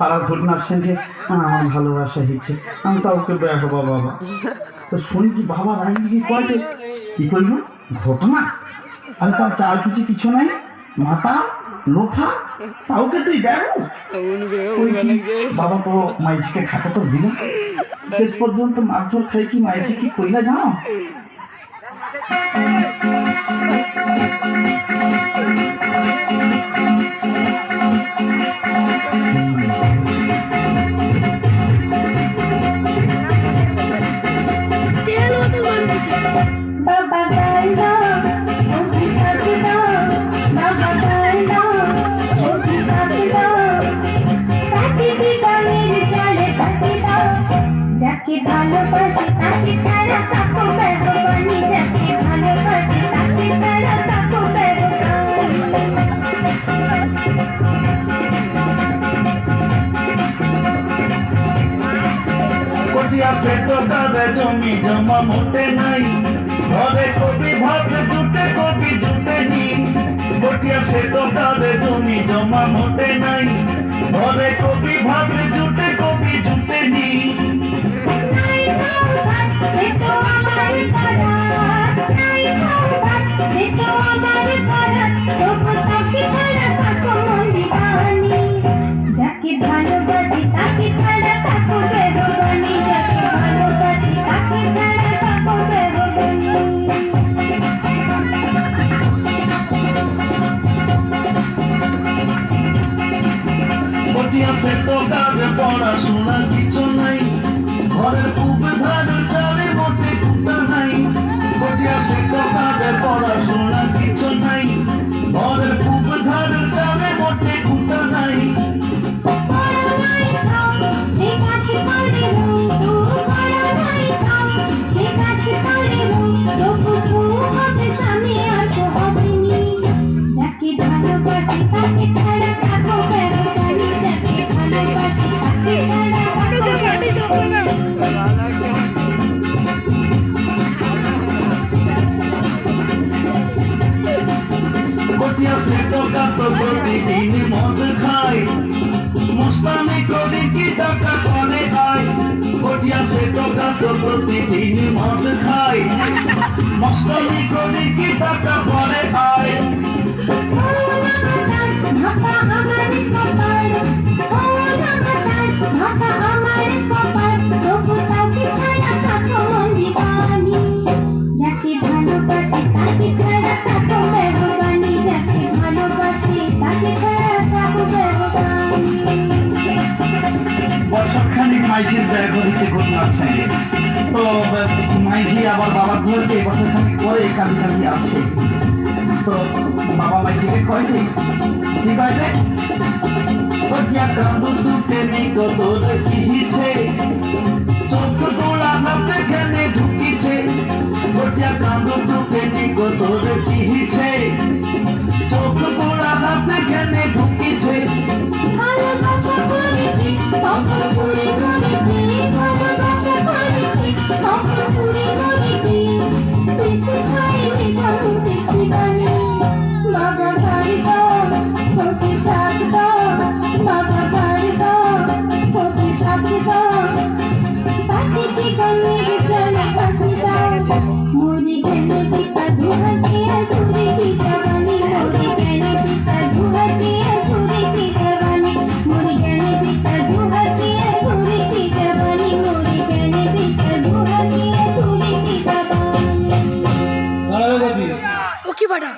পাড়ার ঘটনার সঙ্গে আমার ভালোবাসা হয়েছে, আমি কাউকে দেখো বাবা। তো শুনি কি বাবা রানী কি কয়েছে কি করলো ঘটনা, আমি তার চাল চুচি কিছু নাই, মাথা লোফা কাউকে তুই দেখো। বাবা তো মাইজিকে খাতা তো দিল, শেষ পর্যন্ত মারধর খাই কি মাইজি কি কইলা জানো? যাকে ভালোবাসি তাকে ছাড়া কাকু বেরোবানি, যাকে ভালোবাসি তাকে ছাড়া কাকু কোটিয়া পেটো দাদা জমি জমা মোটে নাই, ঘরে কবি ভাত জুটে কবি জুটে নি। কোটিয়া পেটো দাদা জমি জমা মোটে নাই, ঘরে কবি ভাত জুটে কবি জুটে নি। যাকে ভালোবাসি তাকে ছাড়া কাকু বেরোবানি, যাকে ভালোবাসি তাকে ছাড়া কাকু বেরোবানি। কোটিয়া পেটো দাদা পড়াশোনা কিছু নাই, ঘরের পুব ধার চালে মোটে কুটা নাই। কোটিয়া পেটো দাদা পড়াশোনা কিছু নাই, ঘরের পুব ধার চালে মোটে কুটা নাই। যাকে ভালোবাসি তাকে ছাড়া কাকু বেরোবানি, যাকে ভালোবাসি তাকে ছাড়া কাকু বেরোবানি। কোটিয়া পেটো দাদা প্রতিদিন মদ খায়, মস্তানি করে কি টাকা করে আয়। কোটিয়া পেটো দাদা প্রতিদিন মদ খায়, মস্তানি করে কি টাকা করে আয়। যাকে ভালোবাসি তাকে ছাড়া কাকু বেরোবানি, যাকে ভালোবাসি তাকে ছাড়া কাকু বেরোবানি। বছরখানি মাইজির ব্যয় করেছে ঘটনার সঙ্গে, তো মাইজি আবার বাবার ঘরকে বছরখানি পরে কালি কালি আসে। তো বাবা মাইজিকে কয় যে কি কয় যে কোটিয়া কাঁদু দুটে নিকো তোর কি হিছে, চোখ তোলা হাতে খেলে ঢুকিছে। কোটিয়া কাঁদু দুটে নিকো তোর কি হিছে, চোখ তোলা হাতে খেলে ঢুকিছে। ভালোবাসা করেছি তখন পুরে করেছি, ভালোবাসা করেছি তখন পুরে করেছি। বেশি খাইনি কাকু দেখি বানি, বাবা বাড়ি দাও তোকে শাক দাও, বাবা বাড়ি দাও তোকে শাক দাও। পাখি কি গানের জানা পাখি দাও, মরি গেলে পিতা ধুহাতে আর ঘুরে কি জবানি, মরি গেলে পিতা ধুহাতে আর ঘুরে কি জবানি, মরি গেলে পিতা ধুহাতে আর ঘুরে কি জবানি, মরি গেলে পিতা ধুহাতে আর ঘুরে কি জবানি। ও কি বাটা